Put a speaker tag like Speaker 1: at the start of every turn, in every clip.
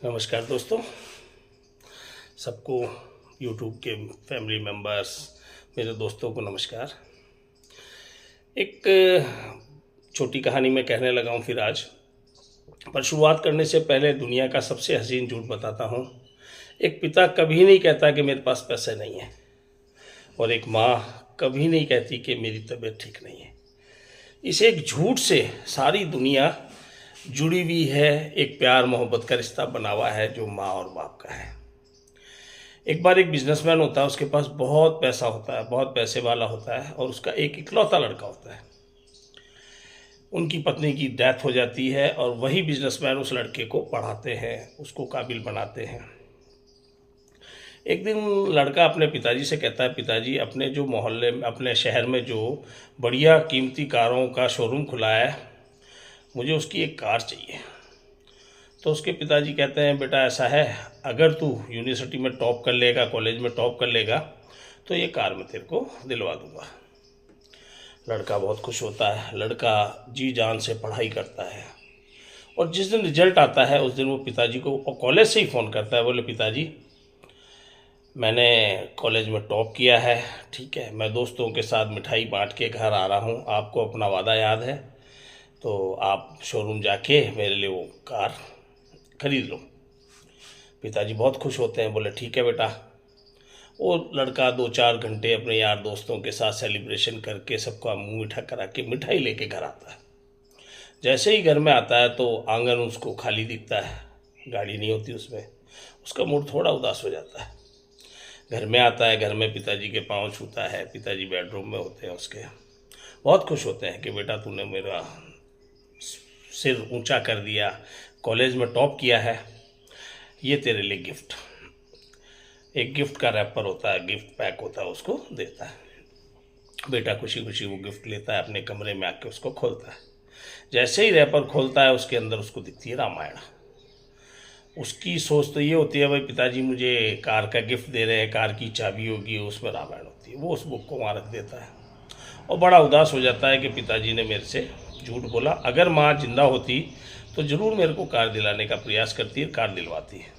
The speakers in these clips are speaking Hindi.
Speaker 1: नमस्कार दोस्तों, सबको यूट्यूब के फैमिली मेम्बर्स, मेरे दोस्तों को नमस्कार। एक छोटी कहानी मैं कहने लगा हूँ फिर आज, पर शुरुआत करने से पहले दुनिया का सबसे हसीन झूठ बताता हूँ। एक पिता कभी नहीं कहता कि मेरे पास पैसे नहीं है, और एक माँ कभी नहीं कहती कि मेरी तबीयत ठीक नहीं है। इस एक झूठ से सारी दुनिया जुड़ी हुई है। एक प्यार मोहब्बत का रिश्ता बना हुआ है जो माँ और बाप का है। एक बार एक बिजनेसमैन होता है, उसके पास बहुत पैसा होता है, बहुत पैसे वाला होता है, और उसका एक इकलौता लड़का होता है। उनकी पत्नी की डेथ हो जाती है और वही बिजनेसमैन उस लड़के को पढ़ाते हैं, उसको काबिल बनाते हैं। एक दिन लड़का अपने पिताजी से कहता है, पिताजी अपने जो मोहल्ले में, अपने शहर में जो बढ़िया कीमती कारों का शोरूम खुला है, मुझे उसकी एक कार चाहिए। तो उसके पिताजी कहते हैं, बेटा ऐसा है, अगर तू यूनिवर्सिटी में टॉप कर लेगा, कॉलेज में टॉप कर लेगा, तो ये कार मैं तेरे को दिलवा दूंगा। लड़का बहुत खुश होता है। लड़का जी जान से पढ़ाई करता है, और जिस दिन रिजल्ट आता है उस दिन वो पिताजी को कॉलेज से ही फ़ोन करता है। बोले, पिताजी मैंने कॉलेज में टॉप किया है, ठीक है, मैं दोस्तों के साथ मिठाई बांट के घर आ रहा हूँ, आपको अपना वादा याद है, तो आप शोरूम जाके मेरे लिए वो कार खरीद लो। पिताजी बहुत खुश होते हैं। बोले, ठीक है बेटा। वो लड़का 2-4 घंटे अपने यार दोस्तों के साथ सेलिब्रेशन करके सबका मुंह मीठा करा के मिठाई लेके घर आता है। जैसे ही घर में आता है तो आंगन उसको खाली दिखता है, गाड़ी नहीं होती उसमें। उसका मूड थोड़ा उदास हो जाता है। घर में आता है, घर में पिताजी के पाँव छूता है। पिताजी बेडरूम में होते हैं उसके, बहुत खुश होते हैं कि बेटा तूने मेरा सिर ऊंचा कर दिया, कॉलेज में टॉप किया है, ये तेरे लिए गिफ्ट। एक गिफ्ट का रैपर होता है, गिफ्ट पैक होता है, उसको देता है। बेटा खुशी खुशी वो गिफ्ट लेता है, अपने कमरे में आके उसको खोलता है। जैसे ही रैपर खोलता है, उसके अंदर उसको दिखती है रामायण। उसकी सोच तो ये होती है, भाई पिताजी मुझे कार का गिफ्ट दे रहे हैं, कार की चाबी होगी, उसमें रामायण होती है। वो उस बुक को वहाँ रख देता है और बड़ा उदास हो जाता है कि पिताजी ने मेरे से झूठ बोला। अगर माँ जिंदा होती तो ज़रूर मेरे को कार दिलाने का प्रयास करती है, कार दिलवाती है।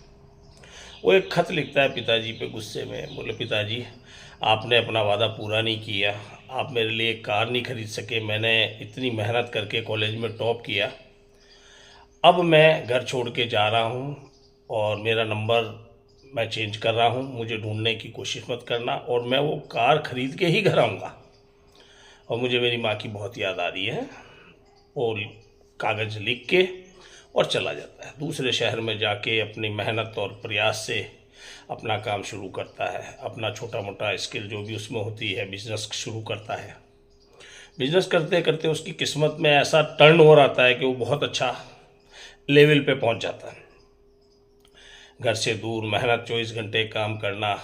Speaker 1: वो एक खत लिखता है पिताजी पे गुस्से में। बोले, पिताजी आपने अपना वादा पूरा नहीं किया, आप मेरे लिए एक कार नहीं खरीद सके, मैंने इतनी मेहनत करके कॉलेज में टॉप किया, अब मैं घर छोड़ के जा रहा हूँ और मेरा नंबर मैं चेंज कर रहा हूँ, मुझे ढूंढने की कोशिश मत करना, और मैं वो कार खरीद के ही घर आऊँगा, और मुझे मेरी माँ की बहुत याद आ रही है। और कागज़ लिख के और चला जाता है। दूसरे शहर में जाके अपनी मेहनत और प्रयास से अपना काम शुरू करता है। अपना छोटा मोटा स्किल जो भी उसमें होती है, बिजनेस शुरू करता है। बिजनेस करते करते उसकी किस्मत में ऐसा टर्न हो आता है कि वो बहुत अच्छा लेवल पे पहुंच जाता है। घर से दूर, मेहनत, 24 घंटे काम करना।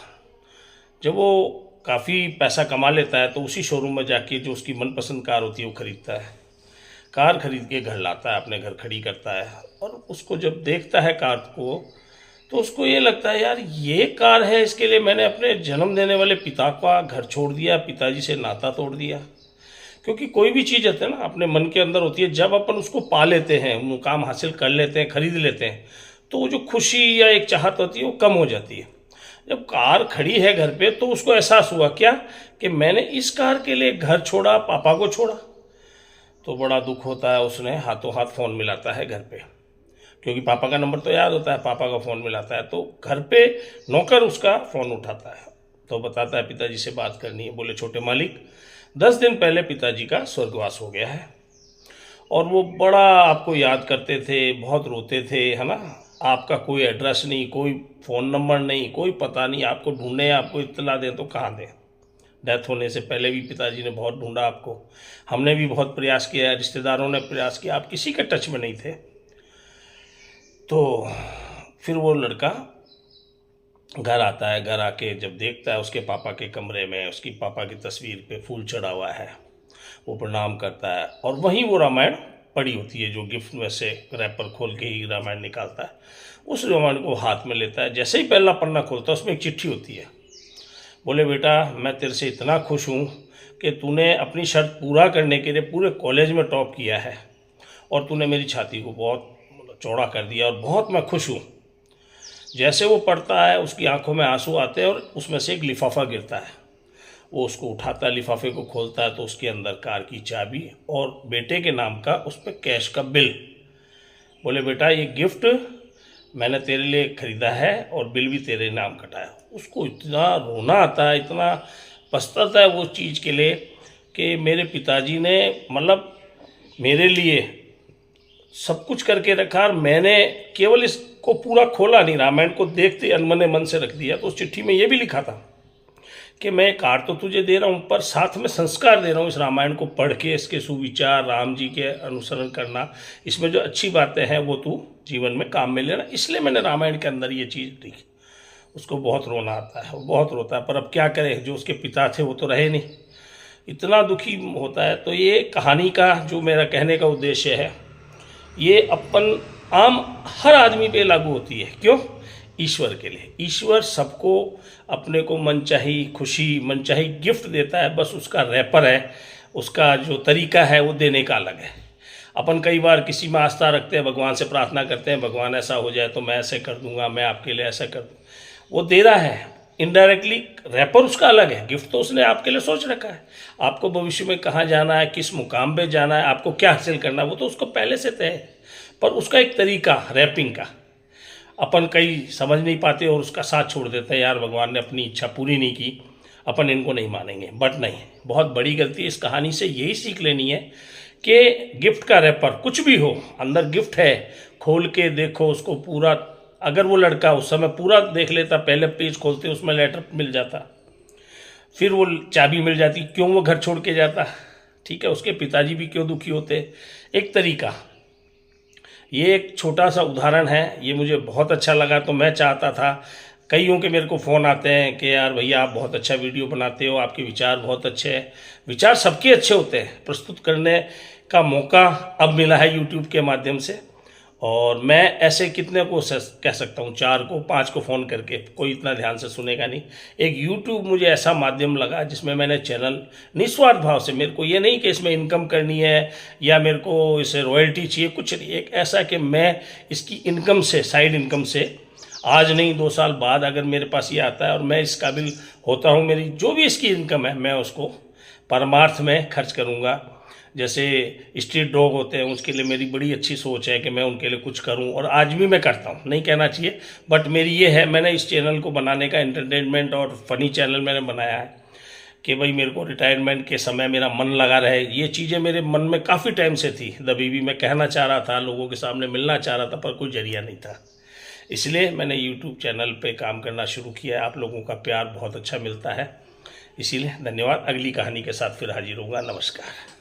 Speaker 1: जब वो काफ़ी पैसा कमा लेता है तो उसी शोरूम में जाके जो उसकी मनपसंद कार होती है वो खरीदता है। कार खरीद के घर लाता है, अपने घर खड़ी करता है, और उसको जब देखता है कार को, तो उसको ये लगता है, यार ये कार है, इसके लिए मैंने अपने जन्म देने वाले पिता का घर छोड़ दिया, पिताजी से नाता तोड़ दिया। क्योंकि कोई भी चीज़ होती है ना, अपने मन के अंदर होती है, जब अपन उसको पा लेते हैं, मुकाम हासिल कर लेते हैं, खरीद लेते हैं, तो वो जो खुशी या एक चाहत होती है वो कम हो जाती है। जब कार खड़ी है घर पे, तो उसको एहसास हुआ क्या कि मैंने इस कार के लिए घर छोड़ा, पापा को छोड़ा। तो बड़ा दुख होता है। उसने हाथों हाथ फ़ोन मिलाता है घर पे, क्योंकि पापा का नंबर तो याद होता है, पापा का फ़ोन मिलाता है। तो घर पे नौकर उसका फ़ोन उठाता है, तो बताता है पिताजी से बात करनी है। बोले, छोटे मालिक 10 दिन पहले पिताजी का स्वर्गवास हो गया है, और वो बड़ा आपको याद करते थे, बहुत रोते थे, है ना। आपका कोई एड्रेस नहीं, कोई फ़ोन नंबर नहीं, कोई पता नहीं, आपको ढूंढें, आपको इत्तला दें तो कहाँ दें। डेथ होने से पहले भी पिताजी ने बहुत ढूंढा आपको, हमने भी बहुत प्रयास किया, रिश्तेदारों ने प्रयास किया, आप किसी के टच में नहीं थे। तो फिर वो लड़का घर आता है। घर आके जब देखता है उसके पापा के कमरे में उसकी पापा की तस्वीर पे फूल चढ़ा हुआ है, वो प्रणाम करता है, और वहीं वो रामायण पड़ी होती है जो गिफ्ट में से रैपर खोल के ही रामायण निकालता है। उस रामायण को हाथ में लेता है। जैसे ही पहला पन्ना खोलता है, उसमें एक चिट्ठी होती है। बोले, बेटा मैं तेरे से इतना खुश हूँ कि तूने अपनी शर्त पूरा करने के लिए पूरे कॉलेज में टॉप किया है, और तूने मेरी छाती को बहुत चौड़ा कर दिया, और बहुत मैं खुश हूँ। जैसे वो पढ़ता है उसकी आंखों में आंसू आते हैं और उसमें से एक लिफाफा गिरता है। वो उसको उठाता है, लिफाफे को खोलता है तो उसके अंदर कार की चाबी और बेटे के नाम का उस पर कैश का बिल। बोले बेटा ये गिफ्ट मैंने तेरे लिए ख़रीदा है और बिल भी तेरे नाम कटाया। उसको इतना रोना आता है, इतना पछताता है वो चीज़ के लिए कि मेरे पिताजी ने मतलब मेरे लिए सब कुछ करके रखा और मैंने केवल इसको पूरा खोला नहीं, रामायण को देखते अनमने मन से रख दिया। तो उस चिट्ठी में ये भी लिखा था कि मैं कार्ड तो तुझे दे रहा हूँ पर साथ में संस्कार दे रहा हूँ, इस रामायण को पढ़ के इसके सुविचार राम जी के अनुसरण करना, इसमें जो अच्छी बातें हैं वो तू जीवन में काम में लेना। इसलिए मैंने रामायण के अंदर ये चीज़ लिखी। उसको बहुत रोना आता है, वो बहुत रोता है, पर अब क्या करें, जो उसके पिता थे वो तो रहे नहीं, इतना दुखी होता है। तो ये कहानी का जो मेरा कहने का उद्देश्य है, ये अपन आम हर आदमी पे लागू होती है। क्यों? ईश्वर के लिए। ईश्वर सबको अपने को मनचाही खुशी, मनचाही गिफ्ट देता है, बस उसका रैपर है, उसका जो तरीका है वो देने का अलग है। अपन कई बार किसी में आस्था रखते हैं, भगवान से प्रार्थना करते हैं, भगवान ऐसा हो जाए तो मैं ऐसे कर दूंगा, मैं आपके लिए ऐसा कर दूँ। वो दे रहा है इनडायरेक्टली, रैपर उसका अलग है, गिफ्ट तो उसने आपके लिए सोच रखा है। आपको भविष्य में कहाँ जाना है, किस मुकाम पे जाना है, आपको क्या हासिल करना है, वो तो उसको पहले से तय है। पर उसका एक तरीका रैपिंग का अपन कई समझ नहीं पाते और उसका साथ छोड़ देते हैं, यार भगवान ने अपनी इच्छा पूरी नहीं की, अपन इनको नहीं मानेंगे। बट नहीं, बहुत बड़ी गलती इस कहानी से यही सीख लेनी है कि गिफ्ट का रैपर कुछ भी हो, अंदर गिफ्ट है, खोल के देखो उसको पूरा। अगर वो लड़का उस समय पूरा देख लेता, पहले पेज खोलते उसमें लेटर मिल जाता, फिर वो चाबी मिल जाती, क्यों वो घर छोड़ के जाता, ठीक है, उसके पिताजी भी क्यों दुखी होते। एक तरीका, ये एक छोटा सा उदाहरण है, ये मुझे बहुत अच्छा लगा। तो मैं चाहता था, कईयों के मेरे को फ़ोन आते हैं कि यार भैया आप बहुत अच्छा वीडियो बनाते हो, आपके विचार बहुत अच्छे हैं। विचार सबके अच्छे होते हैं, प्रस्तुत करने का मौका अब मिला है यूट्यूब के माध्यम से। और मैं ऐसे कितने को कह सकता हूँ, 4 को 5 को फ़ोन करके, कोई इतना ध्यान से सुनेगा नहीं। एक यूट्यूब मुझे ऐसा माध्यम लगा जिसमें मैंने चैनल निस्वार्थ भाव से, मेरे को ये नहीं कि इसमें इनकम करनी है या मेरे को इसे रॉयल्टी चाहिए, कुछ नहीं। एक ऐसा कि मैं इसकी इनकम से, साइड इनकम से, आज नहीं 2 साल बाद अगर मेरे पास ये आता है और मैं इस काबिल होता हूँ, मेरी जो भी इसकी इनकम है मैं उसको परमार्थ में खर्च करूँगा। जैसे स्ट्रीट डॉग होते हैं, उसके लिए मेरी बड़ी अच्छी सोच है कि मैं उनके लिए कुछ करूं, और आज भी मैं करता हूं, नहीं कहना चाहिए, बट मेरी ये है, मैंने इस चैनल को बनाने का, एंटरटेनमेंट और फनी चैनल मैंने बनाया है कि भाई मेरे को रिटायरमेंट के समय मेरा मन लगा रहे। ये चीज़ें मेरे मन में काफ़ी टाइम से थी, दबी भी, मैं कहना चाह रहा था, लोगों के सामने मिलना चाह रहा था, पर कोई जरिया नहीं था। इसलिए मैंने यूट्यूब चैनल पे काम करना शुरू किया है। आप लोगों का प्यार बहुत अच्छा मिलता है, इसीलिए धन्यवाद। अगली कहानी के साथ फिर हाजिर होऊंगा। नमस्कार।